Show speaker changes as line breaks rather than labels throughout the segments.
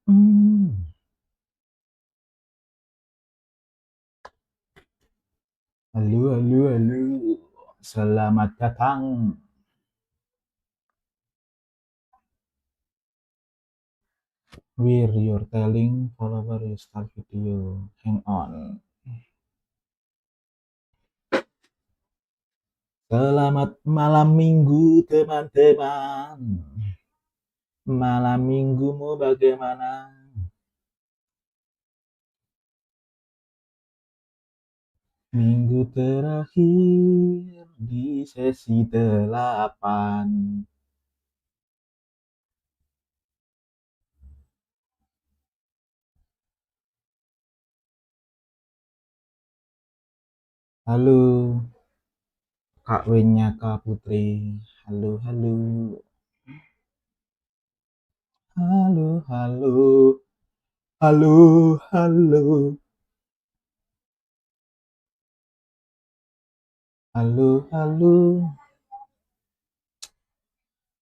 Hmm. Halo, halo, halo. Selamat datang. Where you're telling follower you start video. Hang on. Selamat malam minggu, teman-teman. Malam minggumu bagaimana? Minggu terakhir di sesi 8. Halo, Kak Wenya, Kak Putri. Halo, halo. Halo, halo. Halo, halo. Halo, halo.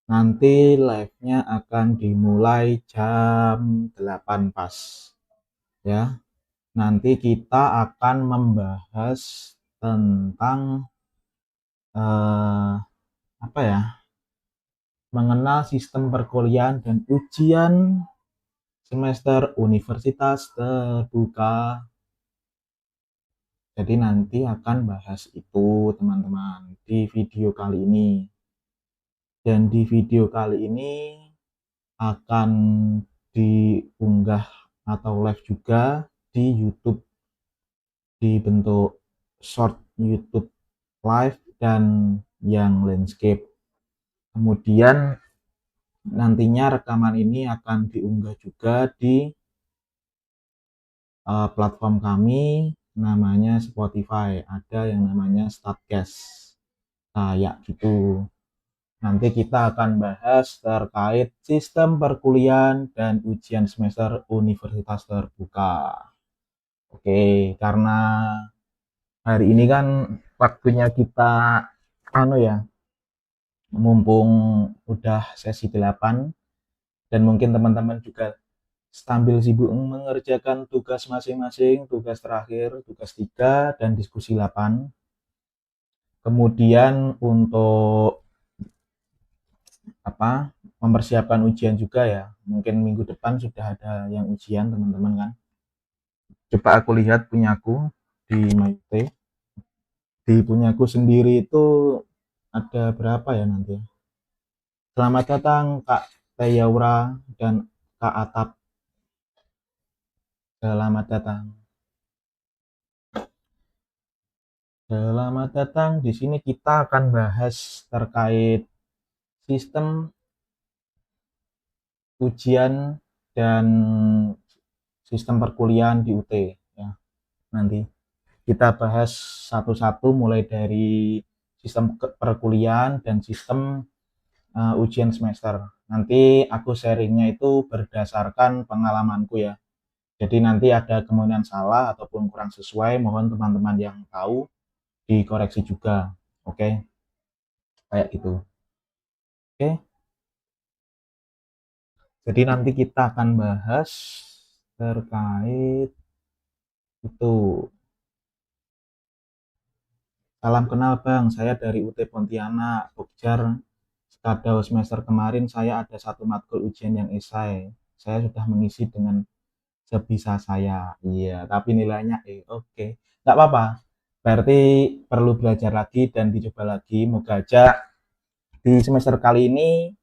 Nanti live-nya akan dimulai jam 8 pas. Ya. Nanti kita akan membahas tentang apa ya? Mengenal sistem perkuliahan dan ujian semester universitas terbuka. Jadi nanti akan bahas itu, teman-teman, di video kali ini. Dan di video kali ini akan diunggah atau live juga di YouTube, di bentuk short YouTube live dan yang landscape. Kemudian nantinya rekaman ini akan diunggah juga di platform kami, namanya Spotify. Ada yang namanya Statcast, kayak gitu. Nanti kita akan bahas terkait sistem perkuliahan dan ujian semester universitas terbuka. Oke, karena hari ini kan waktunya kita ya, mumpung udah sesi 8 dan mungkin teman-teman juga sambil sibuk mengerjakan tugas masing-masing, tugas terakhir, tugas 3 dan diskusi 8. Kemudian untuk mempersiapkan ujian juga ya. Mungkin minggu depan sudah ada yang ujian, teman-teman kan. Coba aku lihat punyaku di MyT. Di punyaku sendiri itu ada berapa ya nanti? Selamat datang Kak Teyaura dan Kak Atap. Selamat datang. Selamat datang. Di sini kita akan bahas terkait sistem ujian dan sistem perkuliahan di UT ya. Nanti kita bahas satu-satu mulai dari sistem perkuliahan dan sistem ujian semester. Nanti aku sharingnya itu berdasarkan pengalamanku ya. Jadi nanti ada kemungkinan salah ataupun kurang sesuai, mohon teman-teman yang tahu dikoreksi juga. Oke, kayak gitu. Oke, jadi nanti kita akan bahas terkait itu. Salam kenal Bang, saya dari UT Pontianak, Bogjar. Pada semester kemarin saya ada satu matkul ujian yang esai. Saya sudah mengisi dengan sebisa saya. Iya, tapi nilainya oke. Nggak apa-apa. Berarti perlu belajar lagi dan dicoba lagi. Moga aja di semester kali ini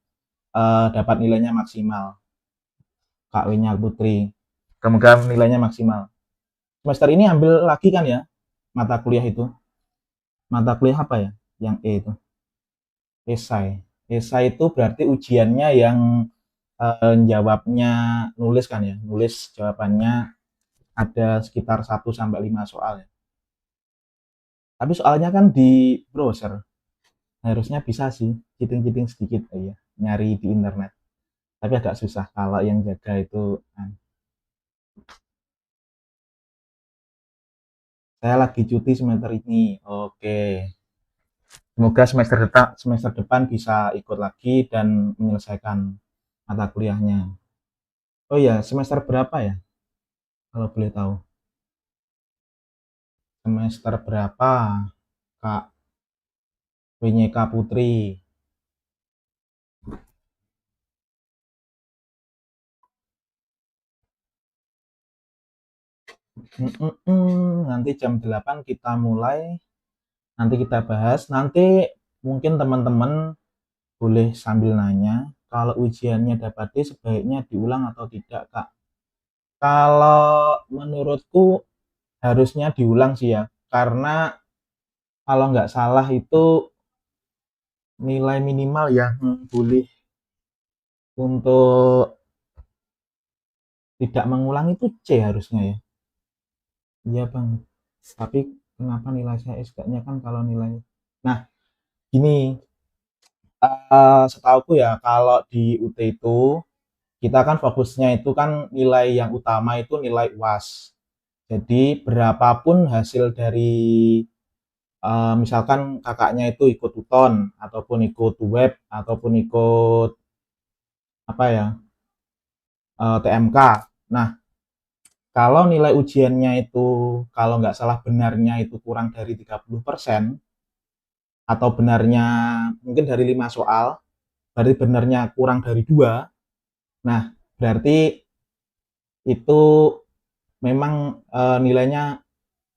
dapat nilainya maksimal. Kak Winya Putri. Semoga nilainya maksimal. Semester ini ambil lagi kan ya mata kuliah itu. Mata kuliah apa ya? Yang E itu. Esai. Esai itu berarti ujiannya yang jawabnya nulis kan ya. Nulis jawabannya ada sekitar 1 sampai 5 soal ya. Tapi soalnya kan di browser. Harusnya bisa sih, cheating-cheating sedikit ya, nyari di internet. Tapi agak susah kalau yang jaga itu. Saya lagi cuti semester ini. Oke. Semoga semester depan bisa ikut lagi dan menyelesaikan mata kuliahnya. Oh iya, semester berapa ya? Kalau boleh tahu. Semester berapa, Kak Winyeka Putri? Nanti jam 8 kita mulai, nanti kita bahas. Nanti mungkin teman-teman boleh sambil nanya, kalau ujiannya dapat D sebaiknya diulang atau tidak, Kak? Kalau menurutku harusnya diulang sih ya, karena kalau nggak salah itu nilai minimal yang boleh untuk tidak mengulang itu C harusnya ya. Iya bang, tapi kenapa nilai saya SK-nya kan kalau nilai. Nah, gini, setauku ya kalau di UT itu kita kan fokusnya itu kan nilai yang utama itu nilai UAS. Jadi berapapun hasil dari misalkan kakaknya itu ikut UTON ataupun ikut web ataupun ikut apa ya, TMK. Nah, kalau nilai ujiannya itu kalau nggak salah benarnya itu kurang dari 30% atau benarnya mungkin dari 5 soal, berarti benarnya kurang dari 2. Nah, berarti itu memang nilainya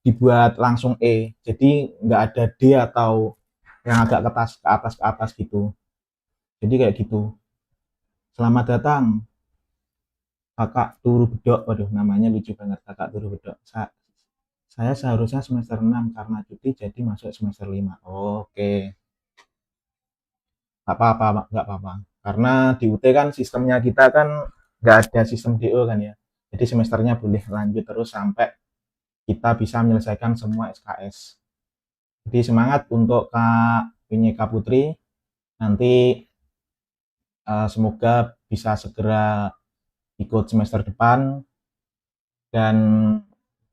dibuat langsung E. Jadi nggak ada D atau yang agak ke atas gitu. Jadi kayak gitu. Selamat datang Kakak Turu Bedok. Waduh, namanya lucu banget Kakak Turu Bedok. Saya seharusnya semester 6 karena cuti jadi masuk semester 5. Oke, nggak apa-apa, nggak apa-apa. Karena di UT kan sistemnya kita kan nggak ada sistem DO kan ya. Jadi semesternya boleh lanjut terus sampai kita bisa menyelesaikan semua SKS. Jadi semangat untuk Kak Vinyeka Putri. Nanti semoga bisa segera ikut semester depan dan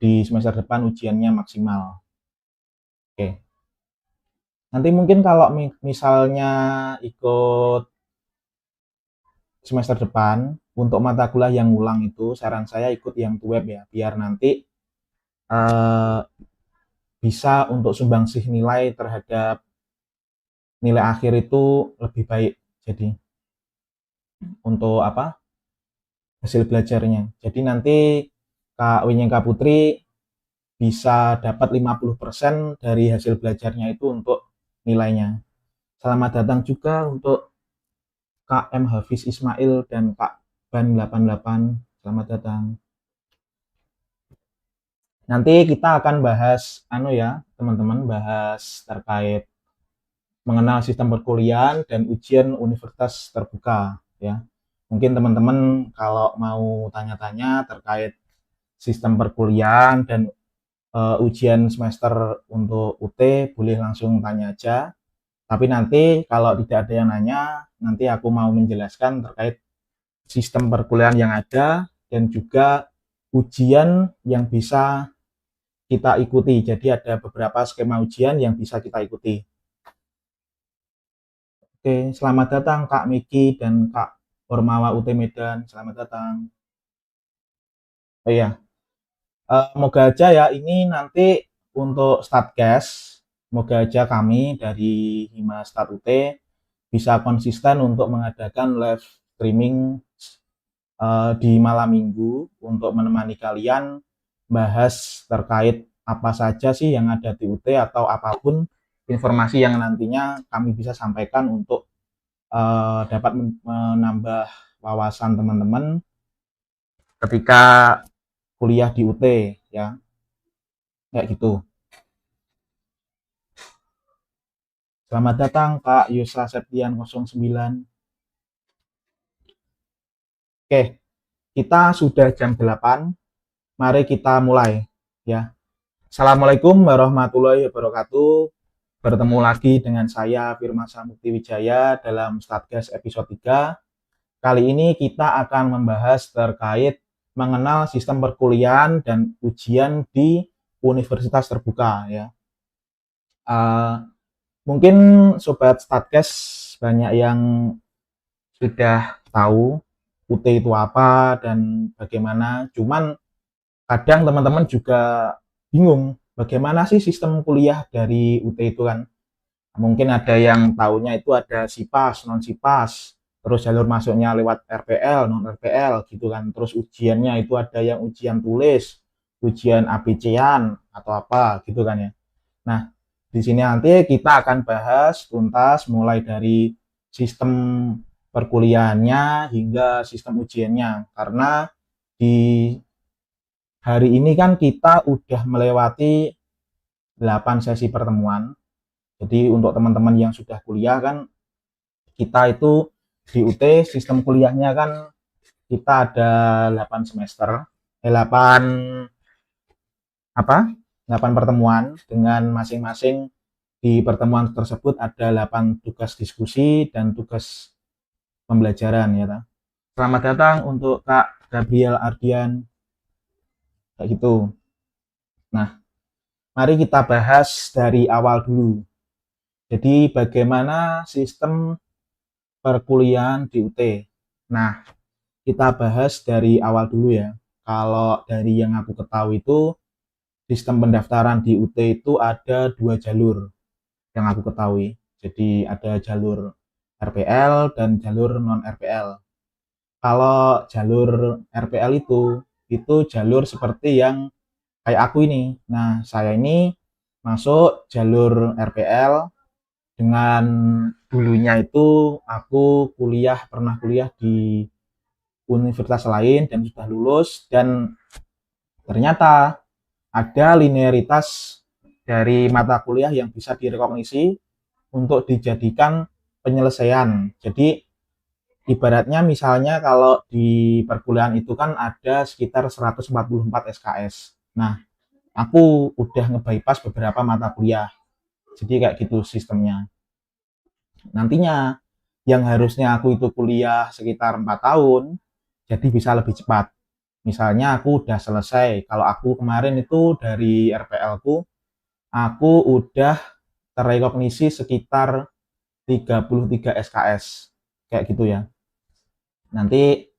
di semester depan ujiannya maksimal. Oke. Nanti mungkin kalau misalnya ikut semester depan untuk mata kuliah yang ulang itu saran saya ikut yang web ya biar nanti eh, bisa untuk sumbangsih nilai terhadap nilai akhir itu lebih baik. Jadi untuk apa hasil belajarnya. Jadi nanti Kak Winyengka Putri bisa dapat 50% dari hasil belajarnya itu untuk nilainya. Selamat datang juga untuk Kak M Hafiz Ismail dan Kak Ban 88. Selamat datang. Nanti kita akan bahas anu ya, teman-teman, bahas terkait mengenal sistem perkuliahan dan ujian universitas terbuka ya. Mungkin teman-teman kalau mau tanya-tanya terkait sistem perkuliahan dan ujian semester untuk UT boleh langsung tanya aja. Tapi nanti kalau tidak ada yang nanya, nanti aku mau menjelaskan terkait sistem perkuliahan yang ada dan juga ujian yang bisa kita ikuti. Jadi ada beberapa skema ujian yang bisa kita ikuti. Oke, selamat datang Kak Miki dan Kak Ormawa UT Medan. Selamat datang. Oh iya, moga aja ya ini nanti untuk Statcast, moga aja kami dari Hima Stat UT bisa konsisten untuk mengadakan live streaming di malam minggu untuk menemani kalian bahas terkait apa saja sih yang ada di UT atau apapun informasi yang nantinya kami bisa sampaikan untuk dapat menambah wawasan teman-teman ketika kuliah di UT ya kayak gitu. Selamat datang Kak Yusra Septian 09. Oke, kita sudah jam 8. Mari kita mulai ya. Assalamualaikum warahmatullahi wabarakatuh. Bertemu lagi dengan saya Firman Samukti Wijaya dalam Statgas episode 3. Kali ini kita akan membahas terkait mengenal sistem perkuliahan dan ujian di universitas terbuka ya. Uh, Mungkin sobat Statgas banyak yang sudah tahu UT itu apa dan bagaimana. Cuman kadang teman-teman juga bingung bagaimana sih sistem kuliah dari UT itu kan. Mungkin ada yang tahunya itu ada SIPAS, non SIPAS, terus jalur masuknya lewat RPL, non RPL gitu kan. Terus ujiannya itu ada yang ujian tulis, ujian ABC-an atau apa gitu kan ya. Nah, di sini nanti kita akan bahas tuntas mulai dari sistem perkuliahannya hingga sistem ujiannya. Karena di hari ini kan kita udah melewati 8 sesi pertemuan. Jadi untuk teman-teman yang sudah kuliah kan kita itu di UT sistem kuliahnya kan kita ada 8 semester, 8 apa? 8 pertemuan dengan masing-masing di pertemuan tersebut ada 8 tugas diskusi dan tugas pembelajaran ya. Selamat datang untuk Kak Gabriel Ardian kayak gitu. Nah, mari kita bahas dari awal dulu. Jadi bagaimana sistem perkuliahan di UT. Nah, kita bahas dari awal dulu ya. Kalau dari yang aku ketahui itu sistem pendaftaran di UT itu ada 2 jalur yang aku ketahui. Jadi ada jalur RPL dan jalur non RPL. Kalau jalur RPL itu jalur seperti yang kayak aku ini. Nah, saya ini masuk jalur RPL dengan dulunya itu aku pernah kuliah di universitas lain dan sudah lulus dan ternyata ada linearitas dari mata kuliah yang bisa direkognisi untuk dijadikan penyelesaian. Jadi ibaratnya misalnya kalau di perkuliahan itu kan ada sekitar 144 SKS. Nah, aku udah nge-bypass beberapa mata kuliah. Jadi kayak gitu sistemnya. Nantinya yang harusnya aku itu kuliah sekitar 4 tahun, jadi bisa lebih cepat. Misalnya aku udah selesai. Kalau aku kemarin itu dari RPL aku udah terrekognisi sekitar 33 SKS. Kayak gitu ya. Nanti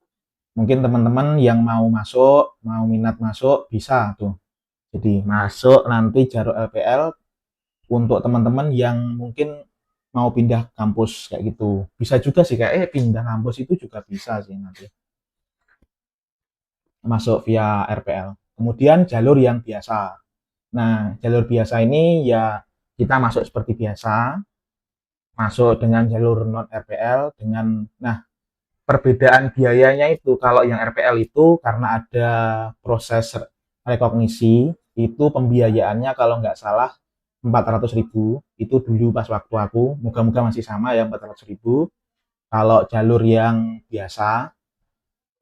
mungkin teman-teman yang mau masuk, mau minat masuk, bisa tuh. Jadi masuk nanti jalur LPL untuk teman-teman yang mungkin mau pindah kampus kayak gitu. Bisa juga sih kayak pindah kampus itu juga bisa sih nanti. Masuk via RPL. Kemudian jalur yang biasa. Nah, jalur biasa ini ya kita masuk seperti biasa, masuk dengan jalur non RPL dengan nah perbedaan biayanya itu kalau yang RPL itu karena ada proses rekognisi itu pembiayaannya kalau nggak salah 400.000 itu dulu pas waktu aku moga-moga masih sama ya 400.000. Kalau jalur yang biasa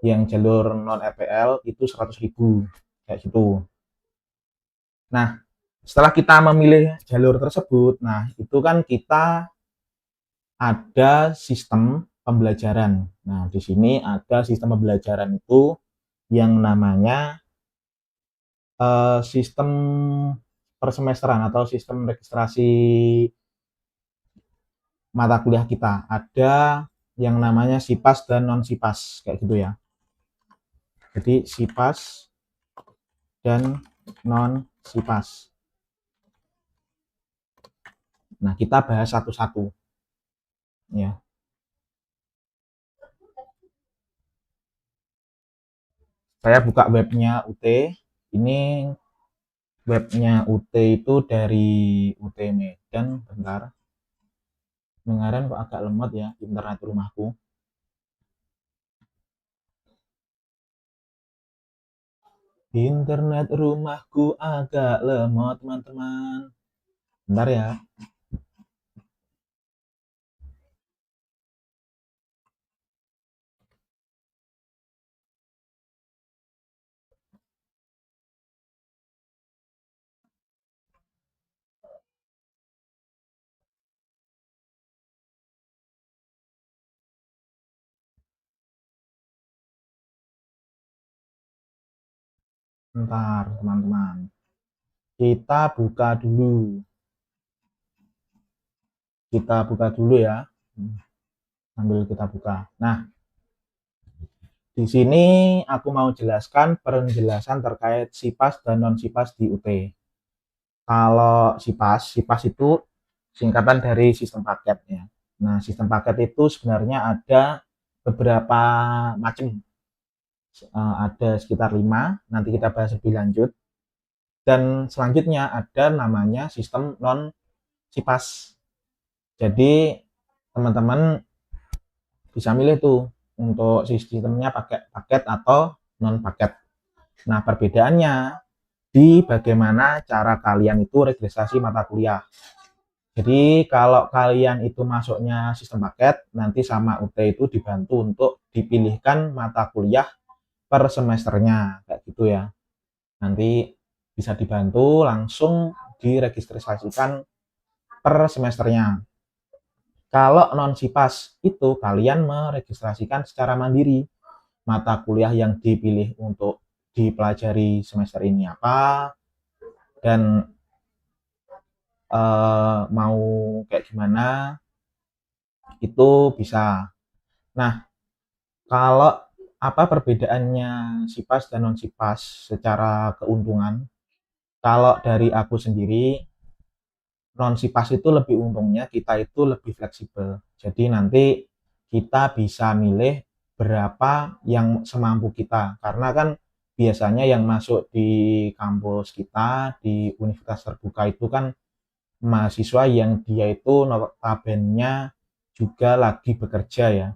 yang jalur non RPL itu 100.000 kayak gitu. Nah, setelah kita memilih jalur tersebut, nah itu kan kita ada sistem pembelajaran. Nah, di sini ada sistem pembelajaran itu yang namanya sistem persemesteran atau sistem registrasi mata kuliah kita. Ada yang namanya SIPAS dan non SIPAS kayak gitu ya. Jadi SIPAS dan non SIPAS. Nah, kita bahas satu-satu ya. Saya buka webnya UT. Ini webnya UT itu dari UT Medan. Bentar. Dengaran kok agak lemot ya internet rumahku. Internet rumahku agak lemot teman-teman. Bentar ya. Bentar teman-teman. Kita buka dulu. Kita buka dulu ya. Sambil kita buka. Nah, Di sini aku mau jelaskan penjelasan terkait SIPAS dan non-SIPAS di UT. Kalau SIPAS itu singkatan dari sistem paket ya. Nah, sistem paket itu sebenarnya ada beberapa macam. Ada sekitar 5, nanti kita bahas lebih lanjut. Dan selanjutnya ada namanya sistem non-SIPAS. Jadi, teman-teman bisa milih tuh untuk sistemnya pakai paket atau non paket. Nah, perbedaannya di bagaimana cara kalian itu registrasi mata kuliah. Jadi kalau kalian itu masuknya sistem paket, nanti sama UT itu dibantu untuk dipilihkan mata kuliah per semesternya, kayak gitu ya. Nanti bisa dibantu langsung diregistrasikan per semesternya. Kalau non SIPAS itu kalian meregistrasikan secara mandiri mata kuliah yang dipilih untuk dipelajari semester ini apa dan mau kayak gimana itu bisa. Nah, kalau apa perbedaannya SIPAS dan non SIPAS secara keuntungan? Kalau dari aku sendiri, non SIPAS itu lebih untungnya kita itu lebih fleksibel. Jadi nanti kita bisa milih berapa yang semampu kita. Karena kan biasanya yang masuk di kampus kita di universitas terbuka itu kan mahasiswa yang dia itu notabene juga lagi bekerja ya.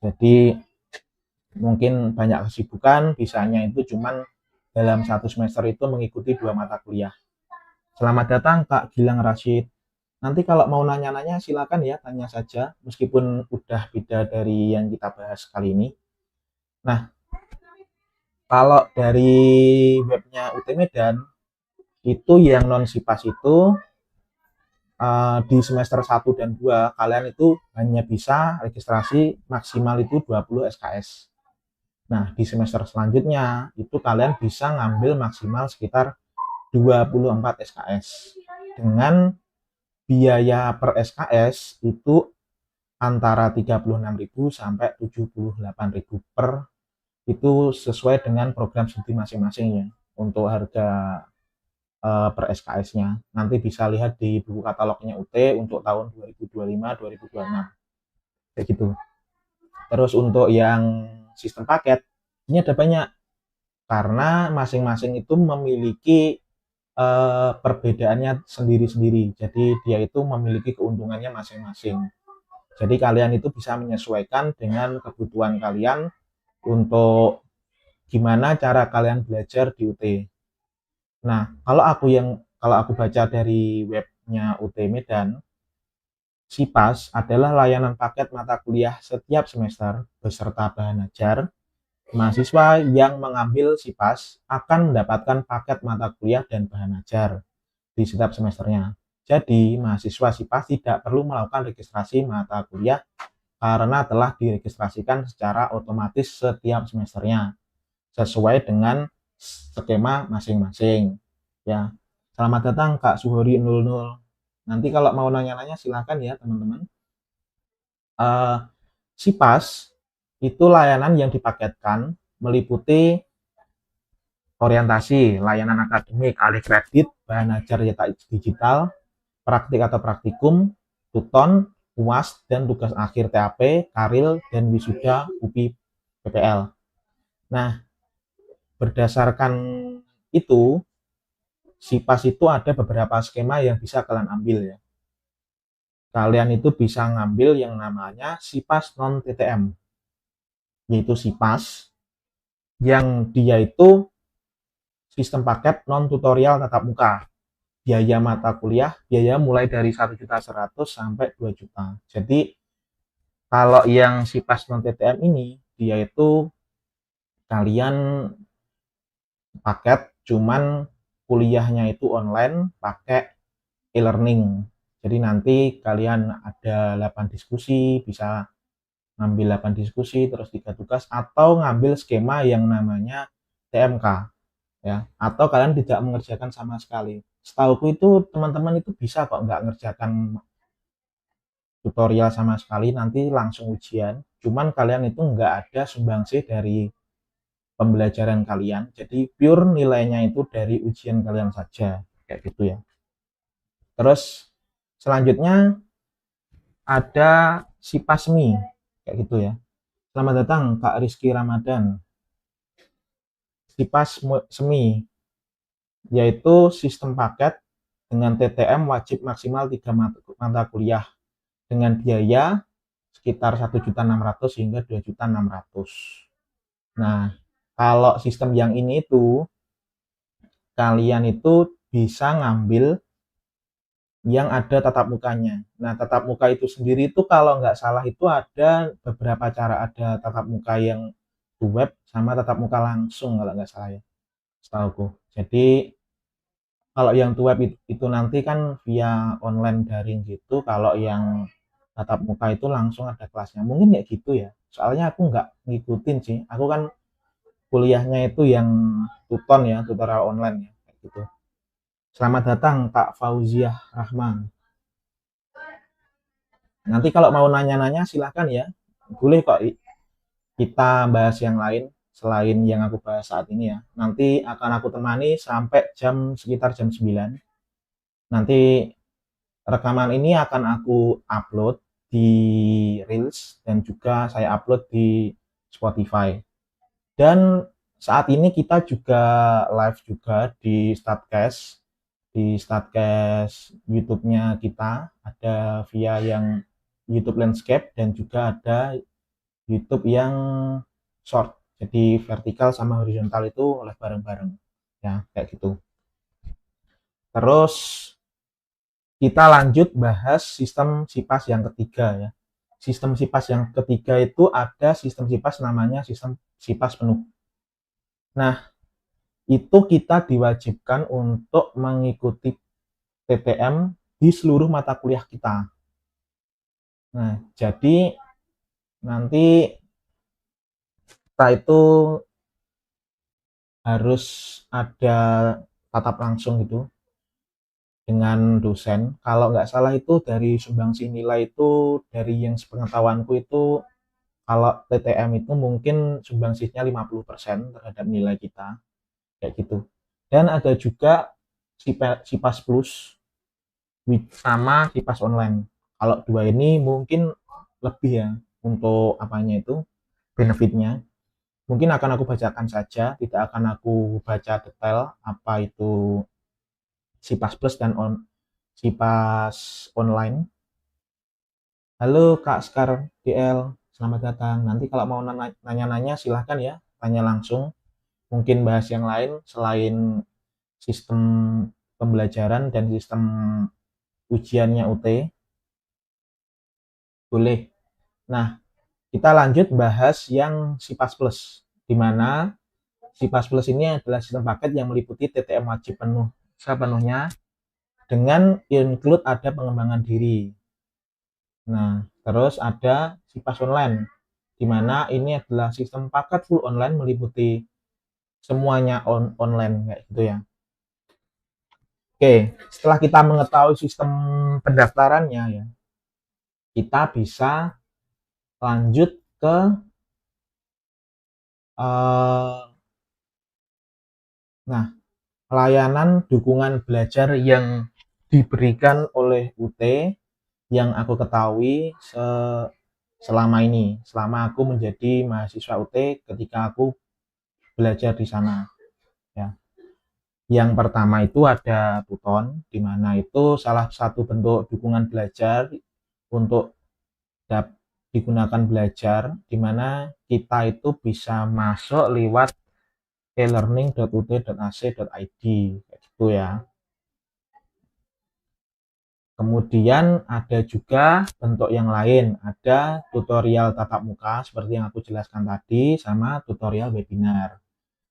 Jadi mungkin banyak kesibukan, bisanya itu cuman dalam satu semester itu mengikuti 2 mata kuliah. Selamat datang Kak Gilang Rashid. Nanti kalau mau nanya-nanya silakan ya, tanya saja meskipun udah beda dari yang kita bahas kali ini. Nah, kalau dari webnya UT Medan itu yang non SIPAS itu di semester 1 dan 2 kalian itu hanya bisa registrasi maksimal itu 20 SKS. Nah, di semester selanjutnya itu kalian bisa ngambil maksimal sekitar 24 SKS dengan biaya per SKS itu antara 36.000 sampai 78.000 per itu sesuai dengan program studi masing-masing ya untuk harga per SKS-nya. Nanti bisa lihat di buku katalognya UT untuk tahun 2025-2026 kayak gitu. Terus untuk yang sistem paket ini ada banyak karena masing-masing itu memiliki perbedaannya sendiri-sendiri. Jadi dia itu memiliki keuntungannya masing-masing. Jadi kalian itu bisa menyesuaikan dengan kebutuhan kalian untuk gimana cara kalian belajar di UT. Nah, kalau aku baca dari webnya UT Medan, SIPAS adalah layanan paket mata kuliah setiap semester beserta bahan ajar. Mahasiswa yang mengambil SIPAS akan mendapatkan paket mata kuliah dan bahan ajar di setiap semesternya. Jadi, mahasiswa SIPAS tidak perlu melakukan registrasi mata kuliah karena telah diregistrasikan secara otomatis setiap semesternya sesuai dengan skema masing-masing. Ya, selamat datang Kak Suhori 00. Nanti kalau mau nanya-nanya silahkan ya teman-teman. SIPAS itu layanan yang dipaketkan meliputi orientasi, layanan akademik, alih kredit, bahan ajar cetak digital, praktik atau praktikum, tuton, UAS, dan tugas akhir TAP, Karil, dan wisuda UPI PPL. Nah, berdasarkan itu, SIPAS itu ada beberapa skema yang bisa kalian ambil ya. Kalian itu bisa ngambil yang namanya SIPAS non-TTM, yaitu SIPAS yang dia itu sistem paket non-tutorial tatap muka. Biaya mata kuliah, biaya mulai dari 1.100.000 sampai 2 juta. Jadi kalau yang SIPAS non TTM ini dia itu kalian paket cuman kuliahnya itu online pakai e-learning. Jadi nanti kalian ada 8 diskusi, bisa ngambil 8 diskusi terus 3 tugas atau ngambil skema yang namanya TMK ya. Atau kalian tidak mengerjakan sama sekali. Setauku itu teman-teman itu bisa kok nggak ngerjakan tutorial sama sekali, nanti langsung ujian. Cuman kalian itu nggak ada sumbangsih dari pembelajaran kalian, jadi pure nilainya itu dari ujian kalian saja, kayak gitu ya. Terus selanjutnya ada Sipasmi, kayak gitu ya. Selamat datang Kak Rizky Ramadan. Sipasmi yaitu sistem paket dengan TTM wajib maksimal 3 mata kuliah dengan biaya sekitar 1.600.000 hingga 2.600.000. Nah, kalau sistem yang ini itu kalian itu bisa ngambil yang ada tatap mukanya. Nah, tatap muka itu sendiri itu kalau nggak salah itu ada beberapa cara. Ada tatap muka yang web sama tatap muka langsung kalau nggak salah ya, setauku. Jadi kalau yang web itu nanti kan via online daring gitu. Kalau yang tatap muka itu langsung ada kelasnya. Mungkin kayak gitu ya. Soalnya aku nggak ngikutin sih. Aku kan kuliahnya itu yang tuton ya, tutorial online ya, kayak gitu. Selamat datang Kak Fauziah Rahman. Nanti kalau mau nanya-nanya silahkan ya. Boleh kok kita bahas yang lain selain yang aku bahas saat ini ya. Nanti akan aku temani sampai sekitar jam 9. Nanti rekaman ini akan aku upload di Reels dan juga saya upload di Spotify. Dan saat ini kita juga live juga di Statcast YouTube-nya kita ada via yang YouTube Landscape dan juga ada YouTube yang short. Jadi vertikal sama horizontal itu live bareng-bareng. Ya, kayak gitu. Terus kita lanjut bahas sistem SIPAS yang ketiga ya. Sistem SIPAS yang ketiga itu ada sistem SIPAS namanya sistem SIPAS penuh. Nah, itu kita diwajibkan untuk mengikuti TTM di seluruh mata kuliah kita. Nah, jadi nanti kita itu harus ada tatap langsung gitu dengan dosen. Kalau nggak salah itu dari sumbangsi nilai itu dari yang sepengetahuanku itu kalau TTM itu mungkin sumbangsihnya 50% terhadap nilai kita kayak gitu. Dan ada juga SIPAS Plus sama SIPAS online. Kalau dua ini mungkin lebih ya untuk apanya itu benefitnya. Mungkin akan aku bacakan saja, tidak akan aku baca detail apa itu SIPAS Plus dan SIPAS online. Halo Kak Skar DL, selamat datang. Nanti kalau mau nanya-nanya silahkan ya, tanya langsung. Mungkin bahas yang lain selain sistem pembelajaran dan sistem ujiannya UT. Boleh. Nah, kita lanjut bahas yang SIPAS Plus, di mana SIPAS Plus ini adalah sistem paket yang meliputi TTM wajib penuh sepenuhnya dengan include ada pengembangan diri. Nah, terus ada SIPAS online, di mana ini adalah sistem paket full online meliputi semuanya online kayak gitu ya. Oke, setelah kita mengetahui sistem pendaftarannya ya, kita bisa lanjut ke nah, layanan dukungan belajar yang diberikan oleh UT yang aku ketahui selama ini, selama aku menjadi mahasiswa UT ketika aku belajar di sana ya. Yang pertama itu ada Tuton, di mana itu salah satu bentuk dukungan belajar untuk digunakan belajar, di mana kita itu bisa masuk lewat elearning.ut.ac.id kayak gitu ya. Kemudian ada juga bentuk yang lain, ada tutorial tatap muka seperti yang aku jelaskan tadi sama tutorial webinar.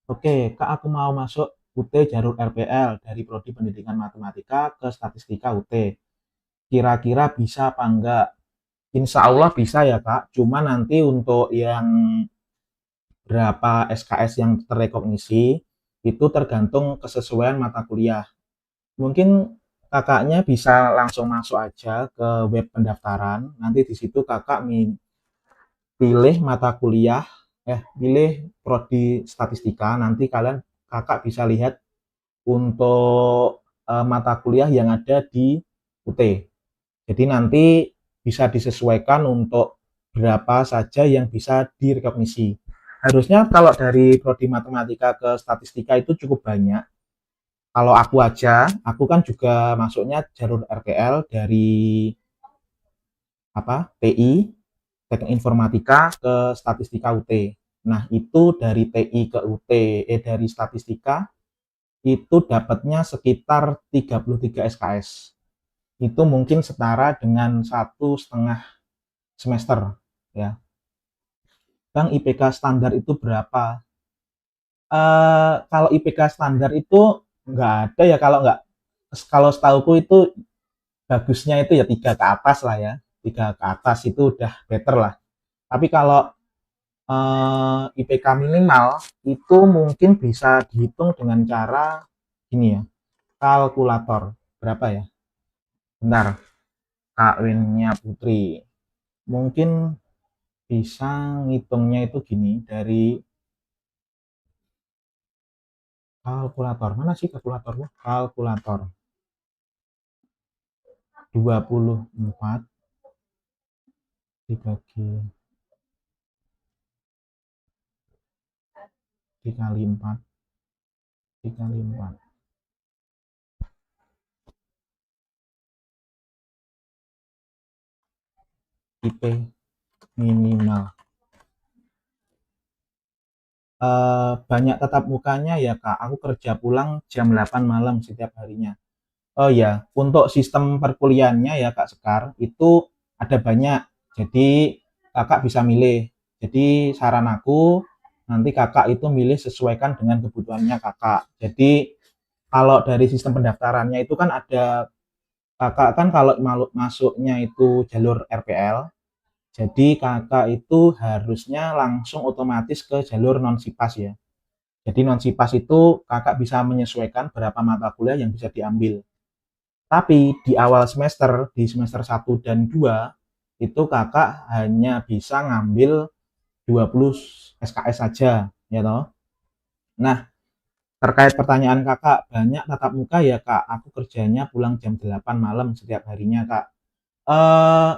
Oke, Kak, aku mau masuk UT jalur RPL dari Prodi Pendidikan Matematika ke Statistika UT. Kira-kira bisa apa enggak? Insya Allah bisa ya Kak, cuma nanti untuk yang berapa SKS yang terrekognisi itu tergantung kesesuaian mata kuliah. Mungkin kakaknya bisa langsung masuk aja ke web pendaftaran. Nanti di situ kakak pilih mata kuliah, pilih prodi statistika. Nanti kakak bisa lihat untuk mata kuliah yang ada di UT. Jadi nanti bisa disesuaikan untuk berapa saja yang bisa direkognisi. Harusnya kalau dari prodi matematika ke statistika itu cukup banyak. Kalau aku aja, aku kan juga masuknya jalur RPL dari TI, Teknik Informatika ke Statistika UT. Nah, itu dari TI ke UT, dari statistika itu dapatnya sekitar 33 SKS. Itu mungkin setara dengan 1,5 semester ya. Bang, IPK standar itu berapa? Kalau IPK standar itu nggak ada ya, kalau setauku itu bagusnya itu ya 3 ke atas lah ya, 3 ke atas itu udah better lah. Tapi kalau IPK minimal itu mungkin bisa dihitung dengan cara gini ya, kalkulator berapa ya? Bentar, kawinnya Putri. Mungkin bisa ngitungnya itu gini dari kalkulator. Mana sih kalkulatornya? Kalkulator 24 dibagi dikali 4 dikali 4 IP minimal. Banyak tatap mukanya ya kak, aku kerja pulang jam 8 malam setiap harinya. Oh ya, untuk sistem perkuliahannya ya kak Sekar, itu ada banyak, jadi kakak bisa milih. Jadi saran aku, nanti kakak itu milih sesuaikan dengan kebutuhannya kakak. Jadi kalau dari sistem pendaftarannya itu kan ada, kakak kan kalau masuknya itu jalur RPL, jadi kakak itu harusnya langsung otomatis ke jalur non sipas ya. Jadi non sipas itu kakak bisa menyesuaikan berapa mata kuliah yang bisa diambil. Tapi di awal semester, di semester 1 dan 2 itu kakak hanya bisa ngambil 20 SKS saja, ya toh. Nah, terkait pertanyaan kakak, banyak tatap muka ya kak, aku kerjanya pulang jam 8 malam setiap harinya kak. Eh,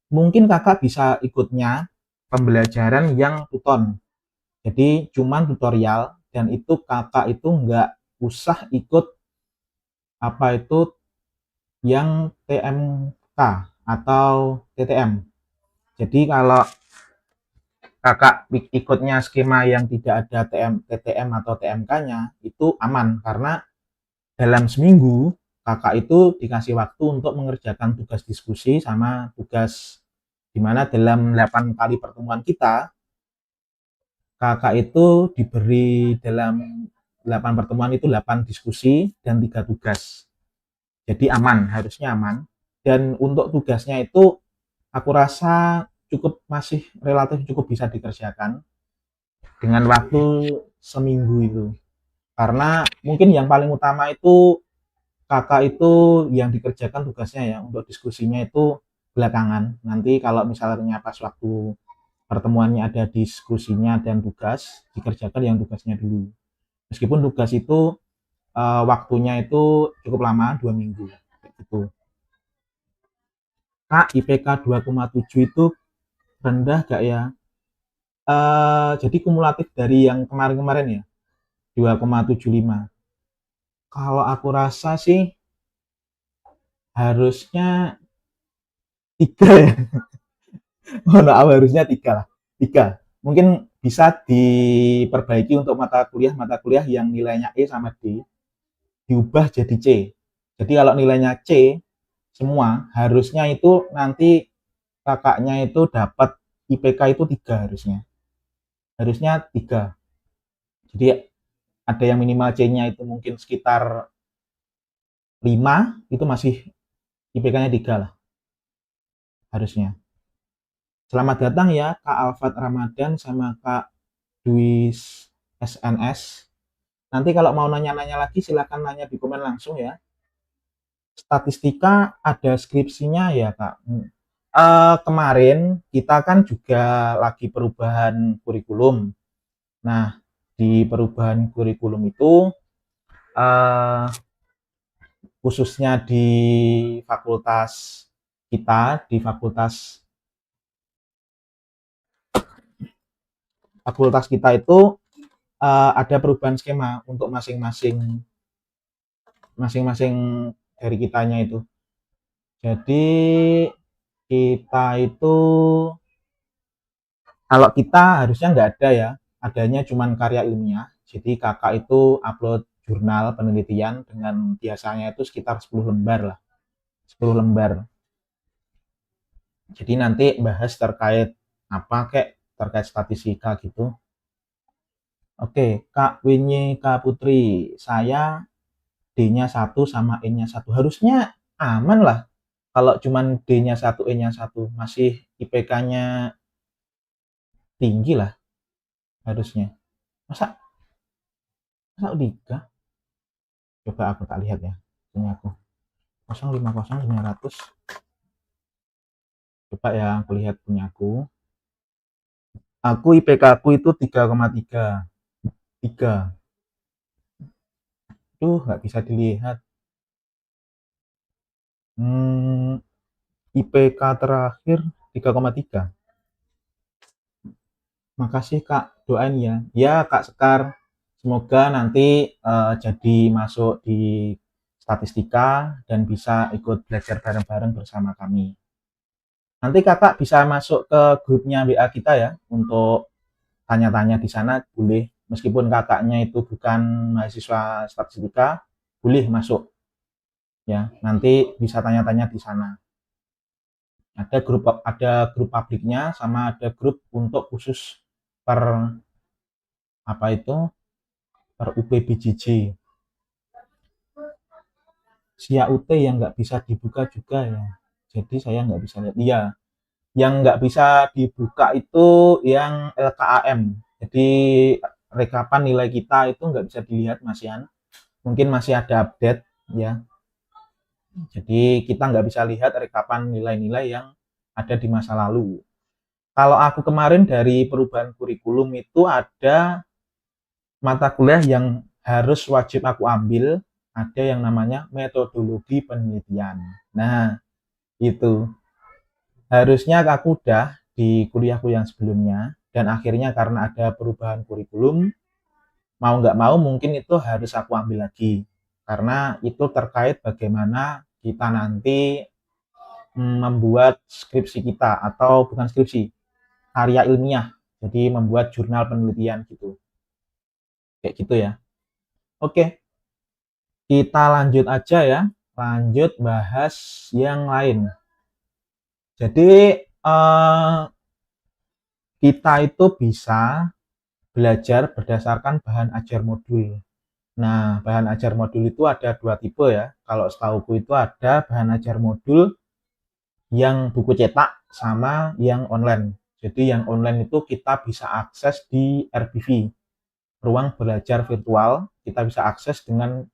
Mungkin kakak bisa ikutnya pembelajaran yang tuton. Jadi cuman tutorial, dan itu kakak itu nggak usah ikut apa itu yang TMK atau TTM. Jadi kalau kakak ikutnya skema yang tidak ada TTM atau TMK-nya, itu aman karena dalam seminggu kakak itu dikasih waktu untuk mengerjakan tugas diskusi sama tugas, dimana dalam 8 kali pertemuan kita, kakak itu diberi dalam 8 pertemuan itu 8 diskusi dan 3 tugas. Jadi aman, harusnya aman. Dan untuk tugasnya itu aku rasa masih relatif cukup bisa dikerjakan dengan waktu seminggu itu. Karena mungkin yang paling utama itu kakak itu yang dikerjakan tugasnya ya, untuk diskusinya itu belakangan. Nanti kalau misalnya pas waktu pertemuannya ada diskusinya dan tugas, dikerjakan yang tugasnya dulu. Meskipun tugas itu waktunya itu cukup lama, 2 minggu. Gitu. Kak, IPK 2,7 itu rendah gak ya? Jadi kumulatif dari yang kemarin-kemarin ya, 2,75. Kalau aku rasa sih harusnya 3 ya. Mohon maaf, harusnya 3 lah. 3. Mungkin bisa diperbaiki untuk mata kuliah yang nilainya E sama D, diubah jadi C. Jadi kalau nilainya C semua, harusnya itu nanti kakaknya itu dapat IPK itu 3 harusnya. Harusnya 3. Jadi ada yang minimal C-nya itu mungkin sekitar 5, itu masih IPK-nya 3 lah harusnya. Selamat datang ya Kak Alfat Ramadan sama Kak Dwi SNS. Nanti kalau mau nanya-nanya lagi silakan nanya di komen langsung ya. Statistika ada skripsinya ya Kak. Kemarin kita kan juga lagi perubahan kurikulum. Nah, di perubahan kurikulum itu uh, khususnya di fakultas kita, di fakultas kita itu ada perubahan skema untuk masing-masing dari kitanya itu. Jadi kita itu kalau kita harusnya nggak ada ya, adanya cuma karya ilmiah. Jadi kakak itu upload jurnal penelitian dengan biasanya itu sekitar 10 lembar lah. 10 lembar. Jadi nanti bahas terkait apa kek, terkait statistika gitu. Oke, Kak Winnie, Kak Putri, saya D-nya 1 sama E-nya 1. Harusnya aman lah. Kalau cuman D-nya 1, E-nya 1, masih IPK-nya tinggi lah harusnya. Masa masa 3? Coba aku tak lihat ya. Punya aku. 050900. Coba ya aku lihat punya aku. Aku IPK aku itu 3,3. 3. Tuh, nggak bisa dilihat. IPK terakhir 3,3. Makasih Kak, doain ya. Ya Kak Sekar, semoga nanti jadi masuk di statistika dan bisa ikut belajar bareng-bareng bersama kami. Nanti kakak bisa masuk ke grupnya WA kita ya untuk tanya-tanya di sana boleh. Meskipun kakaknya itu bukan mahasiswa statistika, boleh masuk ya. Nanti bisa tanya-tanya di sana. Ada grup publiknya sama ada grup untuk khusus per apa itu per UPBJJ. Sia UT yang nggak bisa dibuka juga ya. Jadi saya nggak bisa lihat. Iya, yang nggak bisa dibuka itu yang LKAM. Jadi rekapan nilai kita itu nggak bisa dilihat Mas Yan. Mungkin masih ada update ya. Jadi kita nggak bisa lihat rekapan nilai-nilai yang ada di masa lalu. Kalau aku kemarin dari perubahan kurikulum itu ada mata kuliah yang harus wajib aku ambil, ada yang namanya metodologi penelitian. Nah, itu harusnya aku udah di kuliahku yang sebelumnya, dan akhirnya karena ada perubahan kurikulum, mau nggak mau mungkin itu harus aku ambil lagi. Karena itu terkait bagaimana kita nanti membuat skripsi kita, atau bukan skripsi, karya ilmiah. Jadi membuat jurnal penelitian gitu. Kayak gitu ya. Oke, kita lanjut aja ya. Lanjut bahas yang lain. Jadi kita itu bisa belajar berdasarkan bahan ajar modul. Nah, bahan ajar modul itu ada 2 tipe ya. Kalau setauku itu ada bahan ajar modul yang buku cetak sama yang online. Jadi yang online itu kita bisa akses di RBV, ruang belajar virtual. Kita bisa akses dengan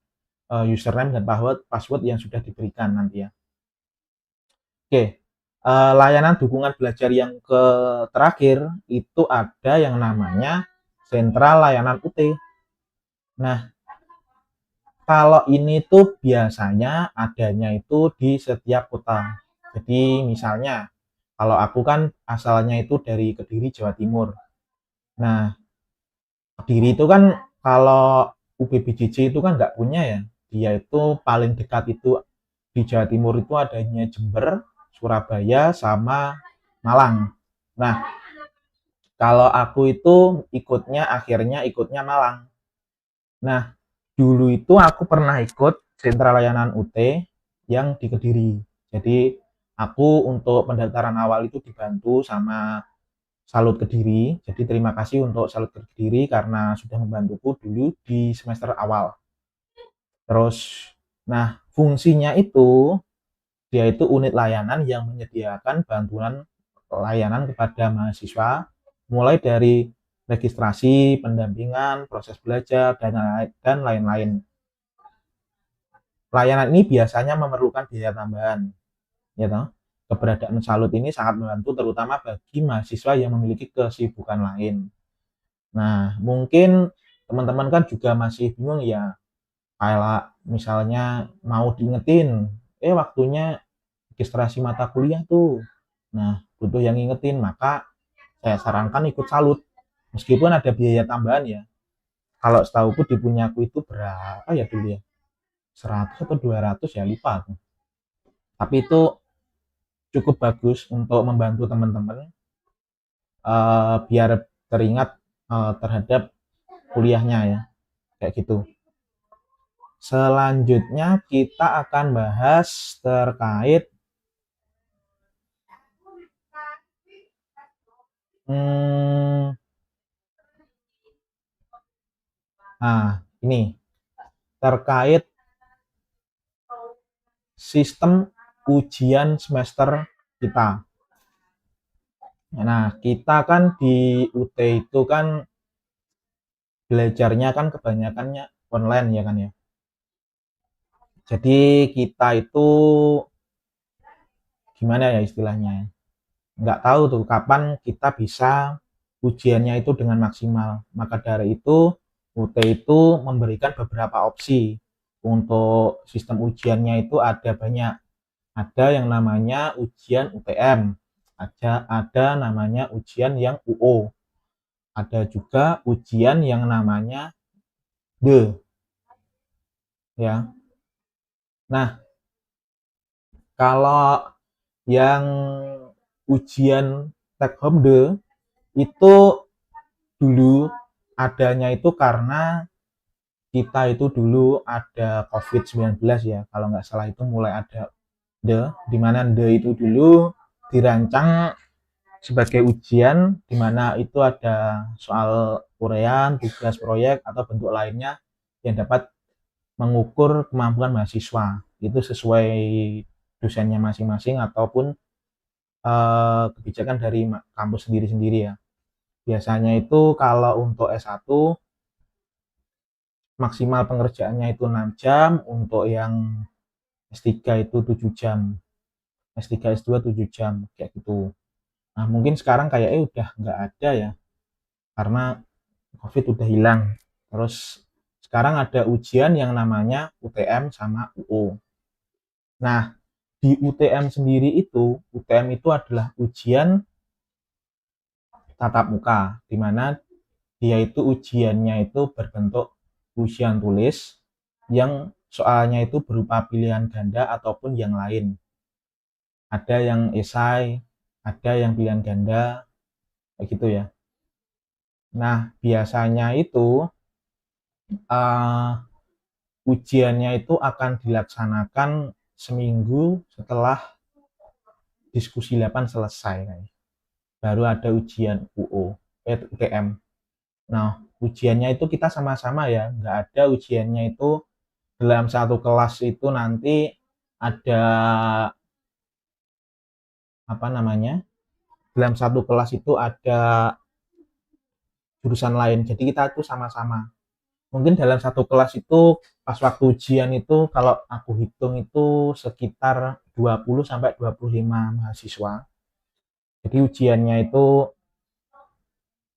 username dan password yang sudah diberikan nanti ya. Oke, layanan dukungan belajar yang terakhir itu ada yang namanya Sentral Layanan UT. Nah, kalau ini tuh biasanya adanya itu di setiap kota. Jadi misalnya, kalau aku kan asalnya itu dari Kediri, Jawa Timur. Nah, Kediri itu kan kalau UPBJJ itu kan nggak punya ya. Dia itu paling dekat itu di Jawa Timur itu adanya Jember, Surabaya, sama Malang. Nah, kalau aku itu akhirnya ikutnya Malang. Nah, dulu itu aku pernah ikut sentra layanan UT yang di Kediri. Jadi aku untuk pendaftaran awal itu dibantu sama Salut Kediri. Jadi terima kasih untuk Salut Kediri karena sudah membantuku dulu di semester awal. Terus, nah fungsinya itu dia itu unit layanan yang menyediakan bantuan layanan kepada mahasiswa mulai dari registrasi, pendampingan, proses belajar, dan lain-lain. Layanan ini biasanya memerlukan biaya tambahan, ya toh. Keberadaan salut ini sangat membantu terutama bagi mahasiswa yang memiliki kesibukan lain. Nah, mungkin teman-teman kan juga masih bingung ya, kayak misalnya mau diingetin, waktunya registrasi mata kuliah tuh. Nah, butuh yang ngingetin, maka saya sarankan ikut salut. Meskipun ada biaya tambahan ya. Kalau setahuku di punyaku itu berapa ya dulu ya? 100 atau 200 ya, lupa. Tapi itu cukup bagus untuk membantu teman-teman biar teringat terhadap kuliahnya ya. Kayak gitu. Selanjutnya kita akan bahas terkait ini terkait sistem ujian semester kita. Nah, kita kan di UT itu kan belajarnya kan kebanyakannya online ya kan ya. Jadi kita itu gimana ya istilahnya? Nggak tahu tuh kapan kita bisa ujiannya itu dengan maksimal. Maka dari itu UT itu memberikan beberapa opsi untuk sistem ujiannya itu ada banyak. Ada yang namanya ujian UTM, ada namanya ujian yang UO, ada juga ujian yang namanya DE, ya. Nah, kalau yang ujian take home DE itu dulu adanya itu karena kita itu dulu ada COVID-19 ya, kalau nggak salah itu mulai ada DE, di mana DE itu dulu dirancang sebagai ujian di mana itu ada soal uraian, tugas proyek atau bentuk lainnya yang dapat mengukur kemampuan mahasiswa itu sesuai dosennya masing-masing ataupun kebijakan dari kampus sendiri-sendiri ya. Biasanya itu kalau untuk S1 maksimal pengerjaannya itu 6 jam, untuk yang S3 itu 7 jam, S3 S2 7 jam kayak gitu. Nah, mungkin sekarang kayaknya udah nggak ada ya, karena COVID udah hilang. Terus sekarang ada ujian yang namanya UTM sama UO. Nah, di UTM sendiri itu, UTM itu adalah ujian tatap muka, di mana dia itu ujiannya itu berbentuk ujian tulis yang soalnya itu berupa pilihan ganda ataupun yang lain. Ada yang esai, ada yang pilihan ganda, kayak gitu ya. Nah, biasanya itu ujiannya itu akan dilaksanakan seminggu setelah diskusi 8 selesai. Baru ada ujian UTM. Nah, ujiannya itu kita sama-sama ya, nggak ada ujiannya itu dalam satu kelas itu nanti ada apa namanya? Dalam satu kelas itu ada jurusan lain. Jadi kita itu sama-sama. Mungkin dalam satu kelas itu pas waktu ujian itu kalau aku hitung itu sekitar 20 sampai 25 mahasiswa. Jadi ujiannya itu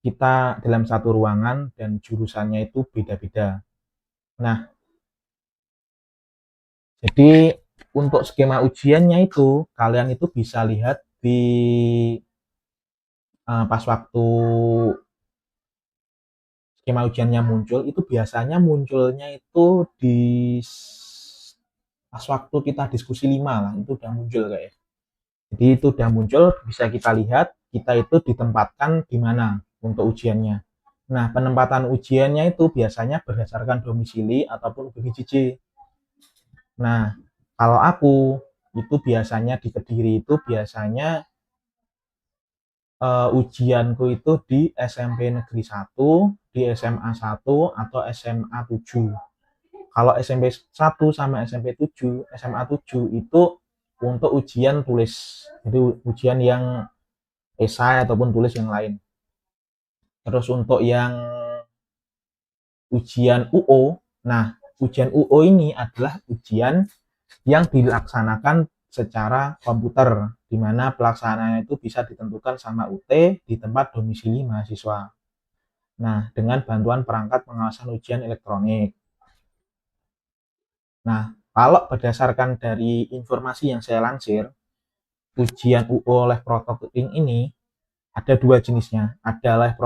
kita dalam satu ruangan dan jurusannya itu beda-beda. Nah, jadi untuk skema ujiannya itu kalian itu bisa lihat di pas waktu skema ujiannya muncul itu biasanya munculnya itu di pas waktu kita diskusi 5 lah itu udah muncul kayak. Jadi itu udah muncul bisa kita lihat kita itu ditempatkan di mana untuk ujiannya. Nah, penempatan ujiannya itu biasanya berdasarkan domisili ataupun UPGJJ. Nah, kalau aku itu biasanya di Kediri itu biasanya ujianku itu di SMP Negeri 1, di SMA 1 atau SMA 7. Kalau SMP 1 sama SMP 7, SMA 7 itu untuk ujian tulis. Jadi ujian yang esai ataupun tulis yang lain. Terus untuk yang ujian UO, nah ujian UO ini adalah ujian yang dilaksanakan secara komputer, di mana pelaksanaannya itu bisa ditentukan sama UT di tempat domisili mahasiswa. Nah, dengan bantuan perangkat pengawasan ujian elektronik. Nah, kalau berdasarkan dari informasi yang saya lansir, ujian UO live proctoring ini ada dua jenisnya. Ada live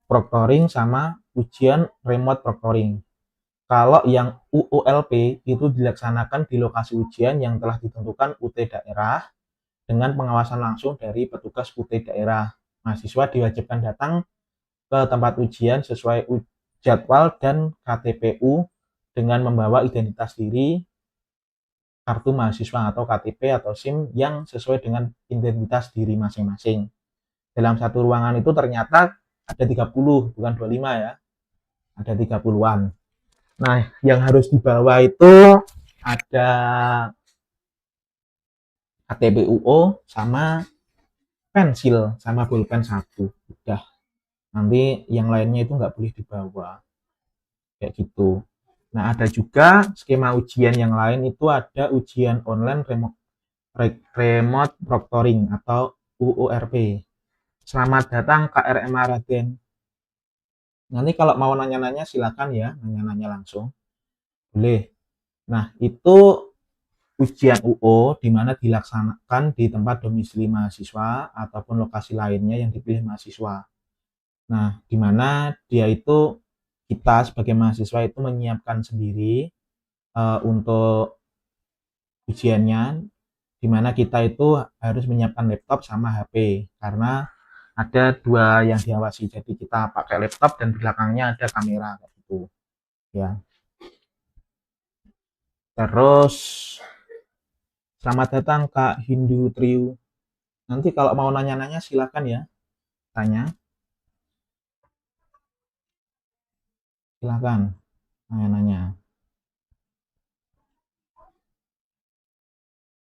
proctoring sama ujian remote proctoring. Kalau yang UOLP itu dilaksanakan di lokasi ujian yang telah ditentukan UT daerah dengan pengawasan langsung dari petugas UT daerah. Mahasiswa diwajibkan datang ke tempat ujian sesuai jadwal dan KTPU dengan membawa identitas diri, kartu mahasiswa atau KTP atau SIM yang sesuai dengan identitas diri masing-masing. Dalam satu ruangan itu ternyata ada 30, bukan 25 ya. Ada 30-an. Nah, yang harus dibawa itu ada KTP UO sama pensil sama pulpen satu. Udah. Nanti yang lainnya itu nggak boleh dibawa. Kayak gitu. Nah, ada juga skema ujian yang lain itu ada ujian online remote proctoring atau UORP. Selamat datang KRMA Raden. Nanti kalau mau nanya-nanya silakan ya, nanya-nanya langsung. Boleh. Nah, itu ujian UO di mana dilaksanakan di tempat domisili mahasiswa ataupun lokasi lainnya yang dipilih mahasiswa. Nah, di mana dia itu kita sebagai mahasiswa itu menyiapkan sendiri untuk ujiannya, di mana kita itu harus menyiapkan laptop sama HP karena ada dua yang diawasi. Jadi kita pakai laptop dan belakangnya ada kamera gitu ya. Terus selamat datang Kak Hindu Trio. Nanti kalau mau nanya-nanya silakan ya, tanya. Silakan nanya-nanya.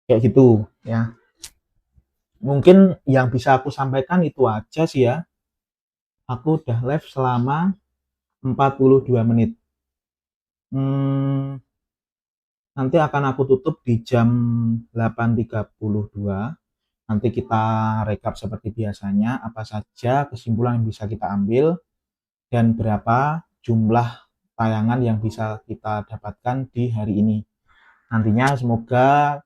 Kayak gitu ya. Mungkin yang bisa aku sampaikan itu aja sih ya. Aku udah live selama 42 menit. Hmm, nanti akan aku tutup di jam 8.32. Nanti kita rekap seperti biasanya, apa saja kesimpulan yang bisa kita ambil, dan berapa jumlah tayangan yang bisa kita dapatkan di hari ini. Nantinya semoga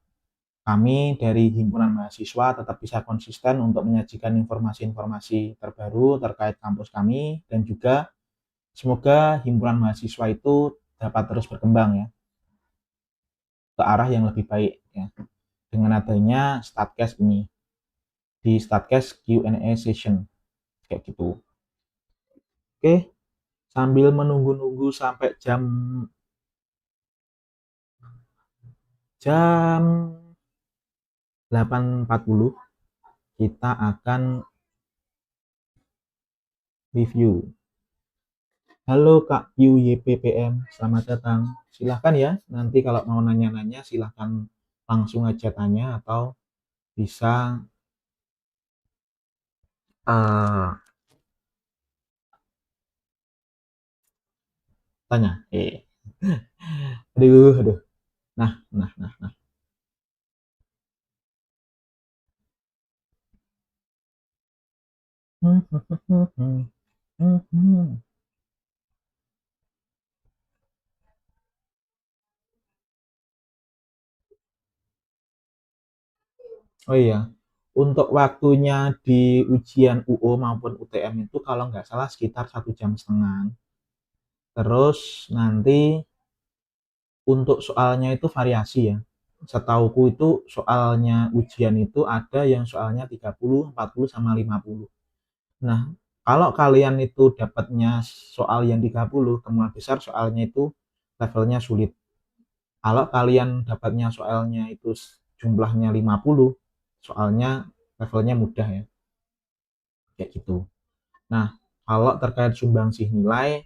kami dari Himpunan Mahasiswa tetap bisa konsisten untuk menyajikan informasi-informasi terbaru terkait kampus kami, dan juga semoga Himpunan Mahasiswa itu dapat terus berkembang ya, ke arah yang lebih baik ya, dengan adanya Statcast ini, di Statcast Q&A session kayak gitu. Oke, sambil menunggu-nunggu sampai jam 8.40 kita akan review. Halo Kak YPPM, selamat datang. Silahkan ya, nanti kalau mau nanya-nanya silahkan langsung aja tanya atau bisa tanya. Aduh. Nah. Oh iya, untuk waktunya di ujian UO maupun UTM itu kalau nggak salah sekitar 1,5 jam. Terus nanti untuk soalnya itu variasi ya. Setauku itu soalnya ujian itu ada yang soalnya 30, 40 sama 50. Nah, kalau kalian itu dapatnya soal yang 30, kemungkinan besar soalnya itu levelnya sulit. Kalau kalian dapatnya soalnya itu jumlahnya 50, soalnya levelnya mudah ya. Kayak gitu. Nah, kalau terkait sumbangsih nilai,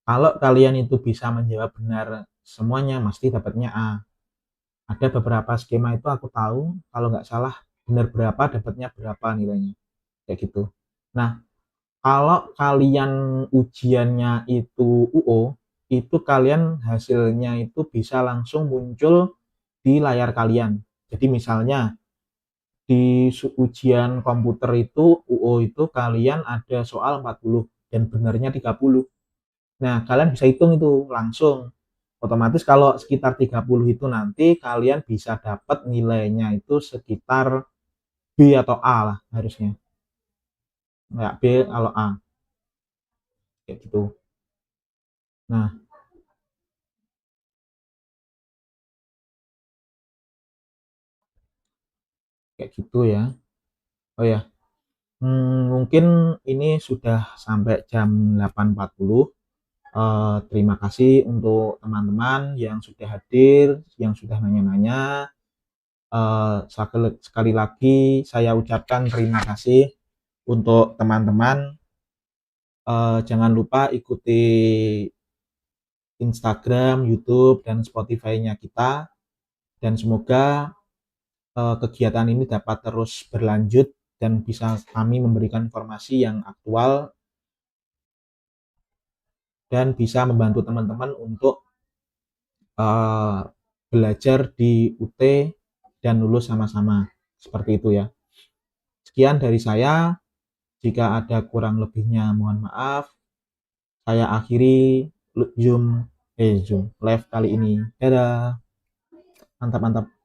kalau kalian itu bisa menjawab benar semuanya, pasti dapatnya A. Ada beberapa skema itu aku tahu, kalau nggak salah benar berapa, dapatnya berapa nilainya. Kayak gitu. Nah, kalau kalian ujiannya itu UO, itu kalian hasilnya itu bisa langsung muncul di layar kalian. Jadi misalnya di ujian komputer itu UO itu kalian ada soal 40 dan benernya 30. Nah, kalian bisa hitung itu langsung. Otomatis kalau sekitar 30 itu nanti kalian bisa dapat nilainya itu sekitar B atau A lah harusnya. Nggak B kalau A. Kayak gitu. Nah, kayak gitu ya. Oh ya, mungkin ini sudah sampai jam 8.40. Terima kasih untuk teman-teman yang sudah hadir, yang sudah nanya-nanya. Sekali lagi saya ucapkan terima kasih untuk teman-teman. Jangan lupa ikuti Instagram, YouTube, dan Spotify-nya kita. Dan semoga kegiatan ini dapat terus berlanjut dan bisa kami memberikan informasi yang aktual dan bisa membantu teman-teman untuk uh, belajar di UT dan lulus sama-sama. Seperti itu ya. Sekian dari saya. Jika ada kurang lebihnya mohon maaf. Saya akhiri Zoom live kali ini. Dadah. Mantap mantap.